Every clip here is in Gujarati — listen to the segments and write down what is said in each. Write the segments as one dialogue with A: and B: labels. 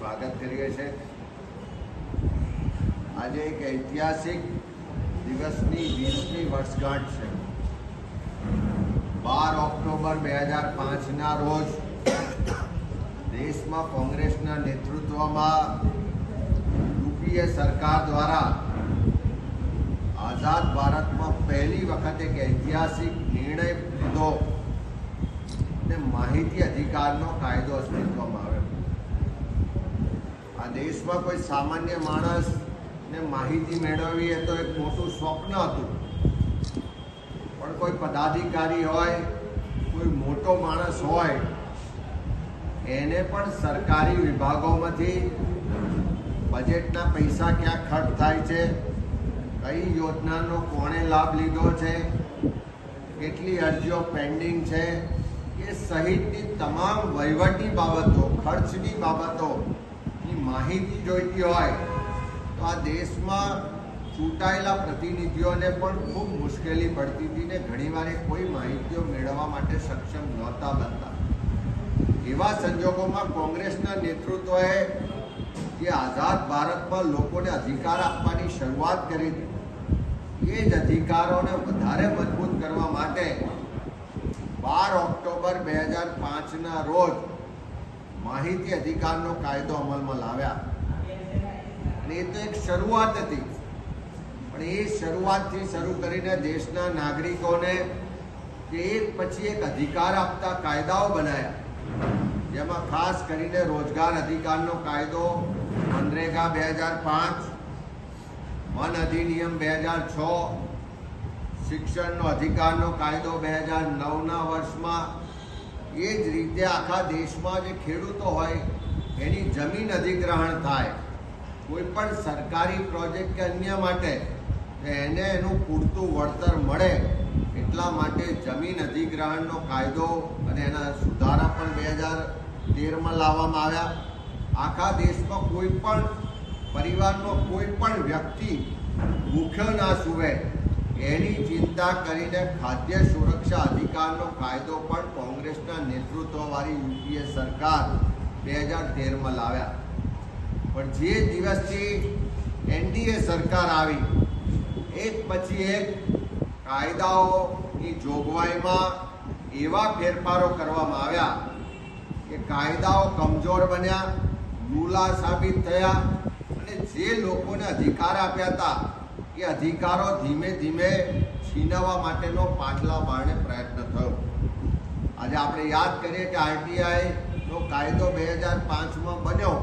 A: સ્વાગત કરીએ છીએ। આજે એક ઐતિહાસિક દિવસની 20મી વર્ષગાંઠ છે। 12 ઓક્ટોબર 2005ના રોજ દેશમાં કોંગ્રેસના નેતૃત્વમાં યુપીએ સરકાર દ્વારા આઝાદ ભારતમાં પહેલી વખત એક ઐતિહાસિક નિર્ણય લીધો ને માહિતી અધિકારનો કાયદો અસ્તિત્વમાં આવ્યો। આ દેશમાં કોઈ સામાન્ય માણસને માહિતી મેળવવી એ તો એક મોટું સ્વપ્ન હતું, પણ કોઈ પદાધિકારી હોય, કોઈ મોટો માણસ હોય, એને પણ સરકારી વિભાગોમાંથી બજેટના પૈસા ક્યાં ખર્ચ થાય છે, કઈ યોજનાનો કોણે લાભ લીધો છે, કેટલી અરજીઓ પેન્ડિંગ છે, એ સહિતની તમામ વહીવટી બાબતો, ખર્ચની બાબતોની માહિતી જોઈતી હોય તો આ દેશમાં ચૂંટાયેલા પ્રતિનિધિઓને પણ ખૂબ મુશ્કેલી પડતી હતી ને ઘણીવાર કોઈ માહિતીઓ મેળવવા માટે સક્ષમ નહોતા બનતા। એવા સંજોગોમાં કોંગ્રેસના નેતૃત્વએ જે આઝાદ ભારતમાં લોકોને અધિકાર આપવાની શરૂઆત કરી હતી, એ જ અધિકારોને વધારે મજબૂત કરવા માટે 12 ઓક્ટોબર 2005ના રોજ માહિતી અધિકારનો કાયદો અમલમાં લાવ્યા। અને એ તો એક શરૂઆત હતી, પણ એ શરૂઆતથી શરૂ કરીને દેશના નાગરિકોને એક પછી એક અધિકાર આપતા કાયદાઓ બનાવ્યા, જેમાં ખાસ કરીને રોજગાર અધિકારનો કાયદો મનરેગા 2005, વન અધિનિયમ 2006, શિક્ષણનો અધિકારનો કાયદો 2009ના વર્ષમાં, એ જ રીતે આખા દેશમાં જે ખેડૂતો હોય એની જમીન અધિગ્રહણ થાય, કોઈ પણ સરકારી પ્રોજેક્ટ કે અન્ય માટે એને એનું પૂરતું વળતર મળે એટલા માટે જમીન અધિગ્રહણનો કાયદો અને એના સુધારા પણ 2013માં લાવવામાં આવ્યા। આખા દેશમાં કોઈ પણ પરિવારનો કોઈ પણ વ્યક્તિ ભૂખ્યો ના સૂવે એની ચિંતા કરીને ખાદ્ય સુરક્ષા અધિકારનો કાયદો પણ કોંગ્રેસના નેતૃત્વવાળી યુપીએ સરકાર 2013માં લાવ્યા। પણ જે દિવસથી એનડીએ સરકાર આવી, એક પછી એક કાયદાઓની જોગવાઈમાં એવા ફેરફારો કરવામાં આવ્યા કે કાયદાઓ કમજોર બન્યા, મૂલા સાબિત થયા, અને જે લોકોને અધિકાર આપ્યા હતા એ અધિકારો ધીમે ધીમે છીનવવા માટેનો પાછલા બારણે પ્રયત્ન થયો। આજે આપણે યાદ કરીએ કે આરટીઆઈનો કાયદો 2005માં બન્યો,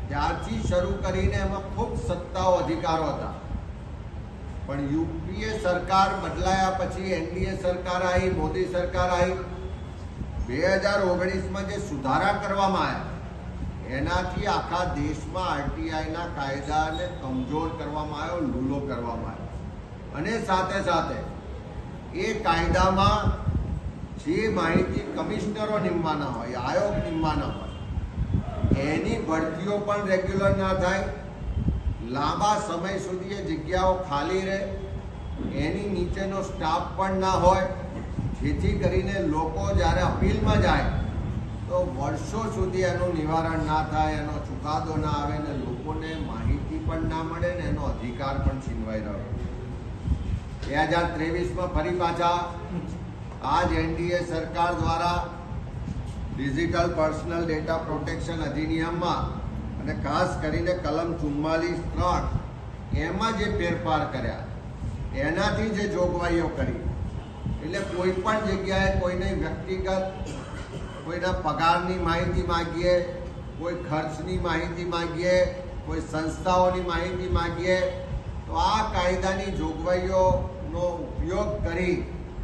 A: ત્યારથી શરૂ કરીને એમાં ખૂબ સત્તાઓ અધિકારો હતા, પણ યુપીએ સરકાર બદલાયા પછી એનડીએ સરકાર આવી, મોદી સરકાર આવી, 2019માં જે સુધારા કરવામાં આવ્યા એનાથી આખા દેશમાં આરટીઆઈના કાયદાને કમજોર કરવામાં આવ્યો, લૂલો કરવામાં આવ્યો, અને સાથે સાથે એ કાયદામાં જે માહિતી કમિશનરો નિમવાના હોય, આયોગ નિમવાના હોય, એની ભરતીઓ પણ રેગ્યુલર ના થાય, લાંબા સમય સુધી એ જગ્યાઓ ખાલી રહે, એની નીચેનો સ્ટાફ પણ ના હોય, જેથી કરીને લોકો જ્યારે અપીલમાં જાય તો વર્ષો સુધી એનું નિવારણ ના થાય, એનો ચુકાદો ના આવે ને લોકોને માહિતી પણ ના મળે ને એનો અધિકાર પણ છીનવાઈ રહ્યો। 2023માં ફરી પાછા આ જ એનડીએ સરકાર દ્વારા ડિજિટલ પર્સનલ ડેટા પ્રોટેક્શન અધિનિયમમાં અને ખાસ કરીને કલમ 44(3) એમાં જે ફેરફાર કર્યા, એનાથી જે જોગવાઈઓ કરી, એટલે કોઈ પણ જગ્યાએ કોઈને વ્યક્તિગત કોઈના પગારની માહિતી માગીએ, કોઈ ખર્ચની માહિતી માગીએ, કોઈ સંસ્થાઓની માહિતી માગીએ તો આ કાયદાની જોગવાઈઓનો ઉપયોગ કરી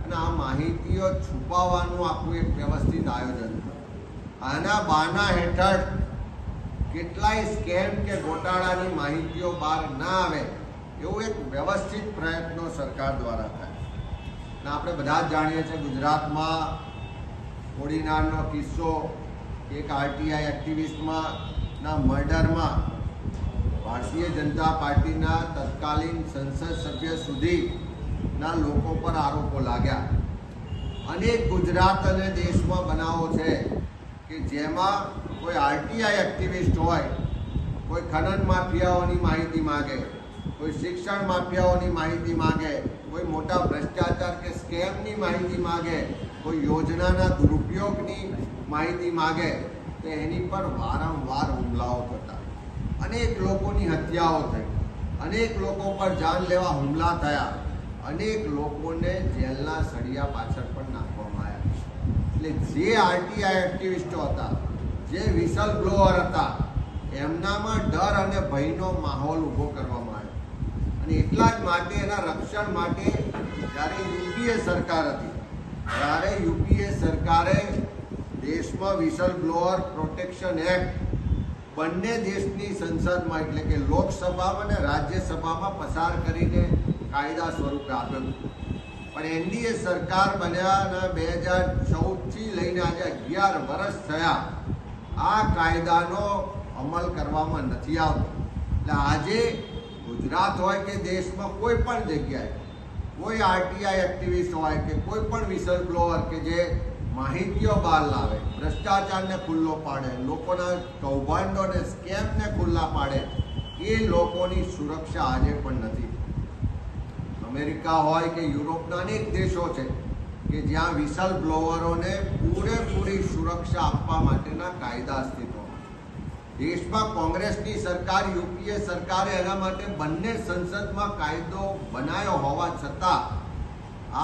A: અને આ માહિતીઓ છુપાવવાનું આખું એક વ્યવસ્થિત આયોજન છે। આના બહાના હેઠળ કેટલાય સ્કેમ કે ગોટાળાની માહિતીઓ બહાર ના આવે એવું એક વ્યવસ્થિત પ્રયત્નો સરકાર દ્વારા થાય। અને આપણે બધા જ જાણીએ છીએ ગુજરાતમાં કોડીનારનો કિસ્સો, એક આરટીઆઈ એક્ટિવિસ્ટના મર્ડરમાં ભારતીય જનતા પાર્ટીના તત્કાલીન સંસદ સભ્ય સુધીના લોકો પર આરોપો લાગ્યા। અનેક ગુજરાત અને દેશમાં બનાવો છે કે જેમાં કોઈ આરટીઆઈ એક્ટિવિસ્ટ હોય કોઈ ખનન માફિયાઓની માહિતી માગે, કોઈ શિક્ષણ માફિયાઓની માહિતી માગે, કોઈ મોટા ભ્રષ્ટાચાર કે સ્કેમની માહિતી માગે, કોઈ યોજનાના દુરુપયોગની માહિતી માગે, તો એની પર વારંવાર હુમલાઓ થતા, અનેક લોકોની હત્યાઓ થઈ, અનેક લોકો પર જાનલેવા હુમલા થયા, અનેક લોકોને જેલના સળિયા પાછળ પણ નાખવામાં આવ્યા. એટલે જે આરટીઆઈ એક્ટિવિસ્ટો હતા, જે વિસલ બ્લોઅર હતા, એમનામાં ડર અને ભયનો માહોલ ઊભો કરવામાં આવ્યો. અને એટલા જ માટે એના રક્ષણ માટે જ્યારે યુપીએ સરકાર હતી, ત્યારે યુપીએ સરકારે દેશમાં વિસલ બ્લોઅર પ્રોટેક્શન એક્ટ બંને દેશની સંસદમાં એટલે કે લોકસભામાં અને રાજ્યસભામાં પસાર કરીને કાયદા સ્વરૂપે આપ્યું. પણ એનડીએ સરકાર બન્યાના 2014થી લઈને આજે 11 વર્ષ થયા, આ કાયદાનો અમલ કરવામાં નથી આવતો. એટલે આજે ગુજરાત હોય કે દેશમાં કોઈ પણ જગ્યાએ કોઈ આરટીઆઈ એક્ટિવિસ્ટ હોય કે કોઈ પણ વિસલ બ્લોઅર કે જે માહિતીઓ બહાર લાવે, ભ્રષ્ટાચારને ખુલ્લો પાડે, લોકોના કૌભાંડોને સ્કેમને ખુલ્લા પાડે, એ લોકોની સુરક્ષા આજે પણ નથી. અમેરિકા હોય કે યુરોપના અનેક દેશો છે કે જ્યાં વિસલ બ્લોઅરોને પૂરેપૂરી સુરક્ષા આપવા માટેના કાયદા અસ્તિત્વમાં. દેશમાં કોંગ્રેસની સરકાર, યુપીએ સરકારે એના માટે બંને સંસદમાં કાયદો બનાવ્યો હોવા છતાં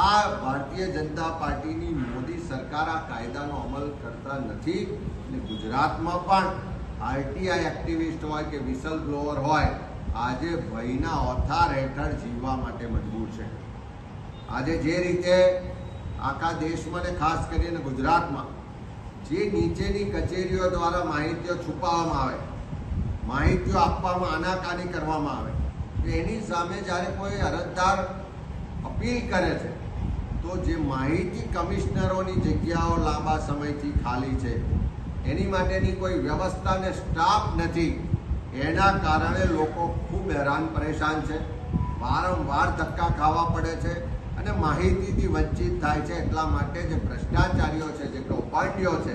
A: આ ભારતીય જનતા પાર્ટીની મોદી સરકાર આ કાયદાનો અમલ કરતા નથી. અને ગુજરાતમાં પણ આરટીઆઈ એક્ટિવિસ્ટ હોય કે વિસલ બ્લોઅર હોય, આજે ભયના ઓથાર હેઠળ જીવવા માટે મજબૂર છે. આજે જે રીતે આખા દેશમાં ને ખાસ કરીને ગુજરાતમાં જે નીચેની કચેરીઓ દ્વારા માહિતીઓ છુપાવવામાં આવે, માહિતીઓ આપવામાં આનાકાની કરવામાં આવે, એની સામે જ્યારે કોઈ અરજદાર અપીલ કરે છે તો જે માહિતી કમિશનરોની જગ્યાઓ લાંબા સમયથી ખાલી છે, એની માટેની કોઈ વ્યવસ્થા ને સ્ટાફ નથી, એના કારણે લોકો ખૂબ હેરાન પરેશાન છે, વારંવાર ધક્કા ખાવા પડે છે અને માહિતીથી વંચિત થાય છે. એટલા માટે જે ભ્રષ્ટાચારીઓ છે, જે કૌભાંડીઓ છે,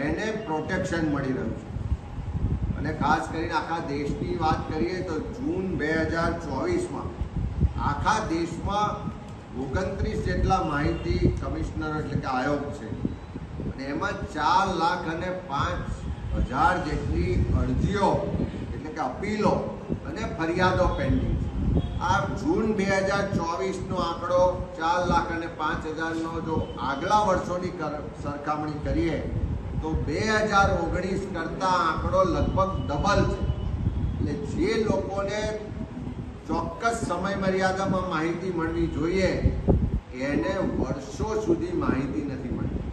A: એને પ્રોટેક્શન મળી રહ્યું છે. અને ખાસ કરીને આખા દેશની વાત કરીએ તો જૂન 2024માં આખા દેશમાં 29 જેટલા માહિતી કમિશનરો એટલે કે આયોગ છે અને એમાં 4,05,000 જેટલી અરજીઓ એટલે કે અપીલો અને ફરિયાદો પેન્ડિંગ છે. આ જૂન 2024નો આંકડો 4,05,000નો જો આગલા વર્ષોની સરખામણી કરીએ તો 2019 કરતાં આંકડો લગભગ ડબલ છે. એટલે જે લોકોને ચોક્કસ સમય મર્યાદામાં માહિતી મળવી જોઈએ એને વર્ષો સુધી માહિતી નથી મળતી.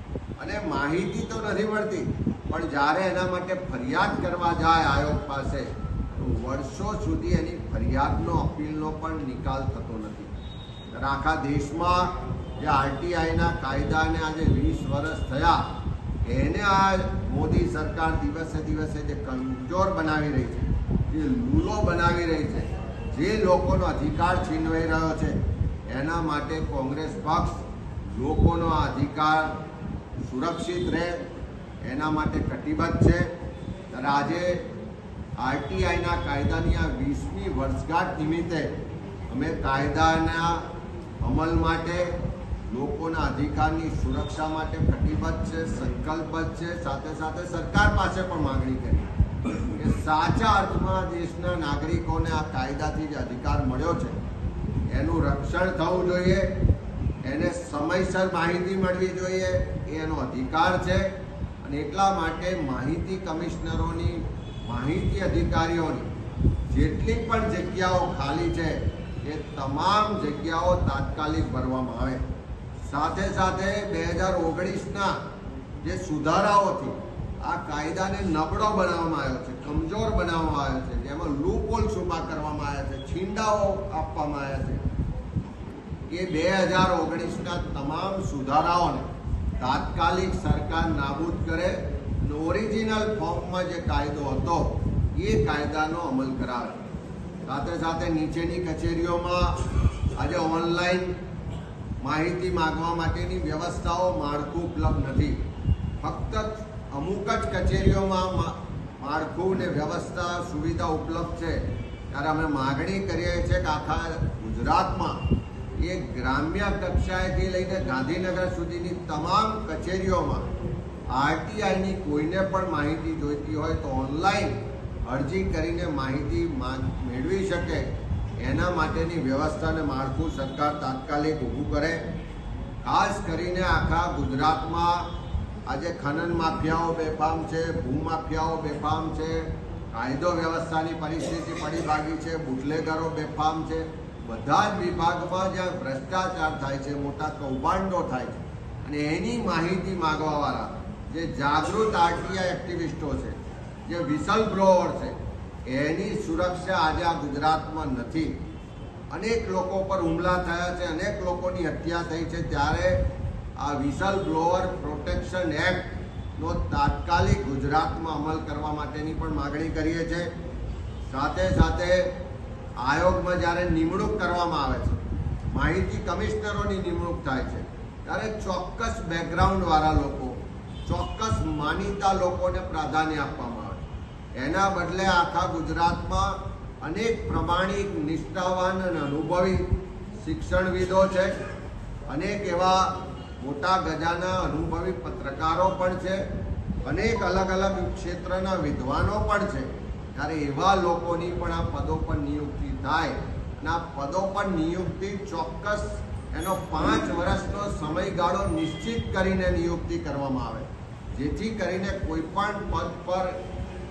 A: અને માહિતી તો નથી મળતી, પણ જ્યારે એના માટે ફરિયાદ કરવા જાય આયોગ પાસે તો વર્ષો સુધી એની ફરિયાદનો અપીલનો પણ નિકાલ થતો નથી. આખા દેશમાં જે આરટીઆઈના કાયદાને આજે 20 વર્ષ થયા, એને આ મોદી સરકાર દિવસે દિવસે જે કમજોર બનાવી રહી છે, જે લૂલો બનાવી રહી છે, જે લોકોનો અધિકાર છીનવાઈ રહ્યો છે, એના માટે કોંગ્રેસ પક્ષ લોકોનો આ અધિકાર સુરક્ષિત રહે એના માટે કટિબદ્ધ છે. ત્યારે આજે આરટીઆઈના કાયદાની આ 20મી વર્ષગાંઠ નિમિત્તે અમે કાયદાના અમલ માટે, લોકોના અધિકારની સુરક્ષા માટે કટિબદ્ધ છે, સંકલ્પબદ્ધ છે. સાથે સાથે સરકાર પાસે પણ માગણી કરી કે સાચા અર્થમાં દેશના નાગરિકોને આ કાયદાથી જે અધિકાર મળ્યો છે એનું રક્ષણ થવું જોઈએ, એને સમયસર માહિતી મળવી જોઈએ, એનો અધિકાર છે. અને એટલા માટે માહિતી કમિશનરોની, માહિતી અધિકારીઓની જેટલી પણ જગ્યાઓ ખાલી છે એ તમામ જગ્યાઓ તાત્કાલિક ભરવામાં આવે. સાથે સાથે 2019ના જે સુધારાઓથી આ કાયદાને નબળો બનાવવામાં આવ્યો છે, કમજોર બનાવવામાં આવ્યો છે, જેમાં લૂપહોલ્સ ઊભા કરવામાં આવ્યા છે, છીંડાઓ આપવામાં આવ્યા છે, એ 2019ના તમામ સુધારાઓને તાત્કાલિક સરકાર નાબૂદ કરે અને ઓરિજિનલ ફોર્મમાં જે કાયદો હતો એ કાયદાનો અમલ કરાવે. સાથે સાથે નીચેની કચેરીઓમાં આજે ઓનલાઈન માહિતી માગવા માટેની વ્યવસ્થાઓ, માળખું ઉપલબ્ધ નથી. ફક્ત અમુક જ કચેરીઓમાં માળખું ને વ્યવસ્થા સુવિધા ઉપલબ્ધ છે, ત્યારે અમે માગણી કરીએ છીએ કે આખા ગુજરાતમાં એ ગ્રામ્ય કક્ષાએથી લઈને ગાંધીનગર સુધીની તમામ કચેરીઓમાં આરટીઆઈની કોઈને પણ માહિતી જોઈતી હોય તો ઓનલાઈન અરજી કરીને માહિતી મેળવી શકે, એના માટેની વ્યવસ્થાને માળખું સરકાર તાત્કાલિક ઊભું કરે. ખાસ કરીને આખા ગુજરાતમાં આજે ખનન માફિયાઓ બેફામ છે, ભૂમાફિયાઓ બેફામ છે, કાયદો વ્યવસ્થાની પરિસ્થિતિ પડી ભાગી છે, બુટલેગરો બેફામ છે. બધા જ વિભાગમાં જ્યાં ભ્રષ્ટાચાર થાય છે, મોટા કૌભાંડો થાય છે, અને એની માહિતી માગવાવાળા જે જાગૃત આરટીઆઈ એક્ટિવિસ્ટો છે, જે વિસલ બ્લોઅર છે, એની સુરક્ષા આજે આ ગુજરાતમાં નથી. અનેક લોકો પર હુમલા થયા છે, અનેક લોકોની હત્યા થઈ છે, ત્યારે આ વિસલ બ્લોઅર પ્રોટેક્શન એક્ટનો તાત્કાલિક ગુજરાતમાં અમલ કરવા માટેની પણ માગણી કરીએ છીએ. સાથે સાથે આયોગમાં જ્યારે નિમણૂક કરવામાં આવે છે, માહિતી કમિશનરોની નિમણૂક થાય છે, ત્યારે ચોક્કસ બેકગ્રાઉન્ડવાળા લોકો, ચોક્કસ માનીતા લોકોને પ્રાધાન્ય આપવામાં આવે. એના બદલે આખા ગુજરાતમાં અનેક પ્રમાણિક, નિષ્ઠાવાન અને અનુભવી શિક્ષણવિદો છે, અનેક એવા મોટા ગજાના અનુભવી પત્રકારો પણ છે, અનેક અલગ અલગ ક્ષેત્રના વિદ્વાનો પણ છે. ત્યારે એવા લોકોની પણ આ પદો પર નિયુક્તિ થાય, અને આ પદો પર નિયુક્તિ ચોક્કસ એનો 5 વર્ષનો સમયગાળો નિશ્ચિત કરીને નિયુક્તિ કરવામાં આવે, જેથી કરીને કોઈ પણ પદ પર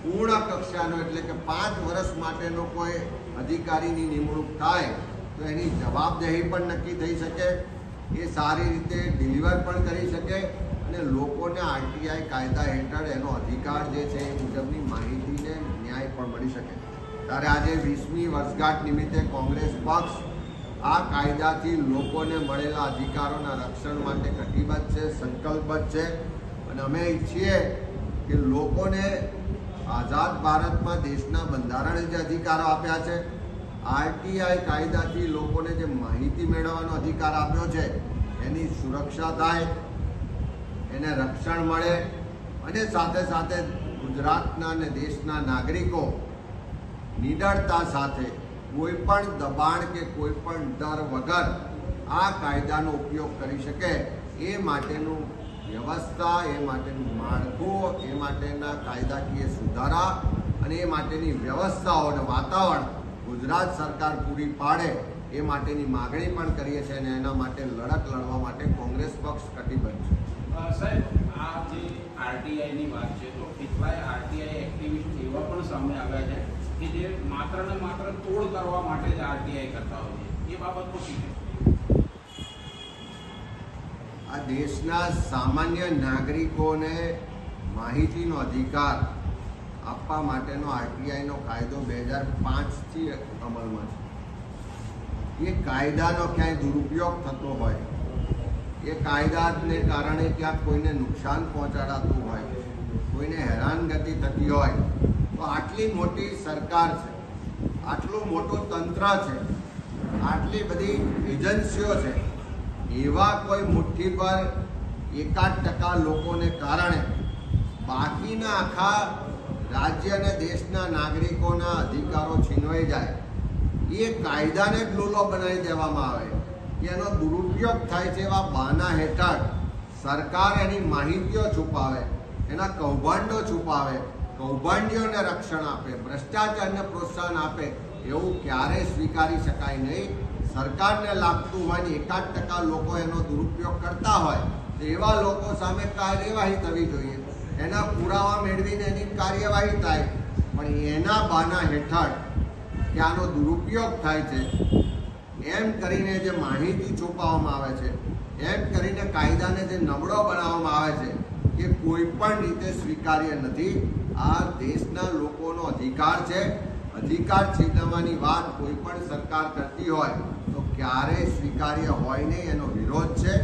A: પૂર્ણ કક્ષાનો એટલે કે 5 વર્ષ માટેનો કોઈ અધિકારીની નિમણૂક થાય તો એની જવાબદેહી પણ નક્કી થઈ શકે, એ સારી રીતે ડિલિવર પણ કરી શકે, અને લોકોને આરટીઆઈ કાયદા હેઠળ એનો અધિકાર જે છે એ મુજબની માહિતીને ન્યાય પણ મળી શકે. ત્યારે આજે 20મી વર્ષગાંઠ નિમિત્તે કોંગ્રેસ પક્ષ આ કાયદાથી લોકોને મળેલા અધિકારોના રક્ષણ માટે કટિબદ્ધ છે, સંકલ્પબદ્ધ છે. અને અમે ઈચ્છીએ કે લોકોને આઝાદ ભારતમાં દેશના બંધારણે જે અધિકારો આપ્યા છે, આરટીઆઈ કાયદાથી લોકોને જે માહિતી મેળવવાનો અધિકાર આપ્યો છે, એની સુરક્ષા થાય, એને રક્ષણ મળે, અને સાથે સાથે ગુજરાતના અને દેશના નાગરિકો નિડરતા સાથે કોઈ પણ દબાણ કે કોઈ પણ ડર વગર આ કાયદાનો ઉપયોગ કરી શકે, એ માટેનું વ્યવસ્થા, એ માટેનું માળખું, એ માટેના કાયદાકીય સુધારા અને એ માટેની વ્યવસ્થાઓ અને વાતાવરણ ગુજરાત સરકાર પૂરી પાડે, એ માટેની માગણી પણ કરીએ છીએ, અને એના માટે લડત લડવા માટે કોંગ્રેસ પક્ષ કટિબદ્ધ છે.
B: સાહેબ, આ જે આરટીઆઈની વાત છે, તો કેટલાય આરટીઆઈ એક્ટિવિસ્ટ એવા પણ સામે આવ્યા છે કે જે માત્ર ને માત્ર તોડ કરવા માટે જ આરટીઆઈ કરતા હોય છે, એ બાબતમાં શું છે?
A: આ દેશના સામાન્ય નાગરિકોને માહિતીનો અધિકાર આપવા માટેનો આરટીઆઈનો કાયદો 2005થી અમલમાં છે. એ કાયદાનો ક્યાંય દુરુપયોગ થતો હોય, એ કાયદાને કારણે ક્યાંક કોઈને નુકસાન પહોંચાડાતું હોય, કોઈને હેરાનગતિ થતી હોય, તો આટલી મોટી સરકાર છે, આટલું મોટું તંત્ર છે, આટલી બધી એજન્સીઓ છે, એવા કોઈ મુઠ્ઠી પર 1% લોકોને કારણે બાકીના આખા રાજ્ય અને દેશના નાગરિકોના અધિકારો છીનવાઈ જાય, એ કાયદાને જ લૂલો બનાવી દેવામાં આવે, એનો દુરુપયોગ થાય છે, એવા બહાના હેઠળ સરકાર એની માહિતીઓ છુપાવે, એના કૌભાંડો છુપાવે, કૌભાંડીઓને રક્ષણ આપે, ભ્રષ્ટાચારને પ્રોત્સાહન આપે, એવું ક્યારેય સ્વીકારી શકાય નહીં. સરકારને લાગતું હોય ને 1% લોકો એનો દુરુપયોગ કરતા હોય તો એવા લોકો સામે કાર્યવાહી થવી જોઈએ, એના પુરાવા મેળવીને એની કાર્યવાહી થાય. પણ એના બહાના હેઠળ કે આનો દુરુપયોગ થાય છે એમ કરીને જે માહિતી છુપાવવામાં આવે છે, એમ કરીને કાયદાને જે નબળો બનાવવામાં આવે છે, એ કોઈ પણ રીતે સ્વીકાર્ય નથી. આ દેશના લોકોનો અધિકાર છે, અધિકાર છીનવવાની વાત કોઈ પણ સરકાર કરતી હોય તો ક્યારેય સ્વીકાર્ય હોય નહીં, એનો વિરોધ છે.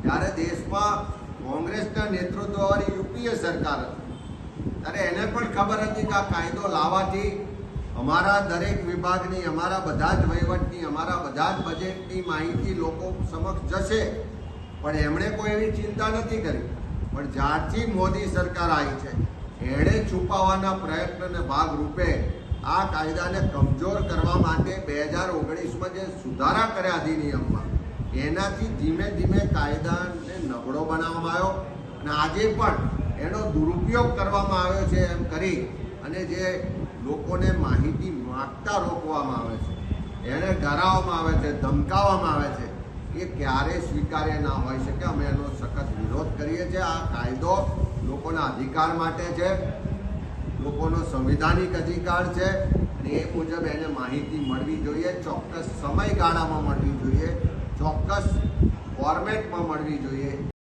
A: ત્યારે દેશમાં કોંગ્રેસના નેતૃત્વવાળી યુપીએ સરકાર હતી, ત્યારે એને પણ ખબર હતી કે આ કાયદો લાવવાથી અમારા દરેક વિભાગની, અમારા બધા જ વહીવટની, અમારા બધા જ બજેટની માહિતી લોકો સમક્ષ જશે, પણ એમણે કોઈ એવી ચિંતા નથી કરી. પણ જ્યારથી મોદી સરકાર આવી છે એણે છુપાવવાના પ્રયત્નને ભાગરૂપે આ કાયદાને કમજોર કરવા માટે 2019માં જે સુધારા કર્યા અધિનિયમમાં એનાથી ધીમે ધીમે કાયદાને નબળો બનાવવામાં આવ્યો અને આજે પણ એનો દુરુપયોગ કરવામાં આવ્યો છે એમ કરી અને જે લોકોને માહિતી માગતા રોકવામાં આવે છે, એને ડરાવવામાં આવે છે, ધમકાવવામાં આવે છે, એ ક્યારેય સ્વીકાર્ય ના હોઈ શકે. અમે એનો સખત વિરોધ કરીએ છીએ. આ કાયદો લોકોના અધિકાર માટે છે, લોકોનો સંવિધાનિક અધિકાર છે અને એ મુજબ એને માહિતી મળવી જોઈએ, ચોક્કસ સમયગાળામાં મળવી જોઈએ, ચોક્કસ ફોર્મેટમાં મળવી જોઈએ.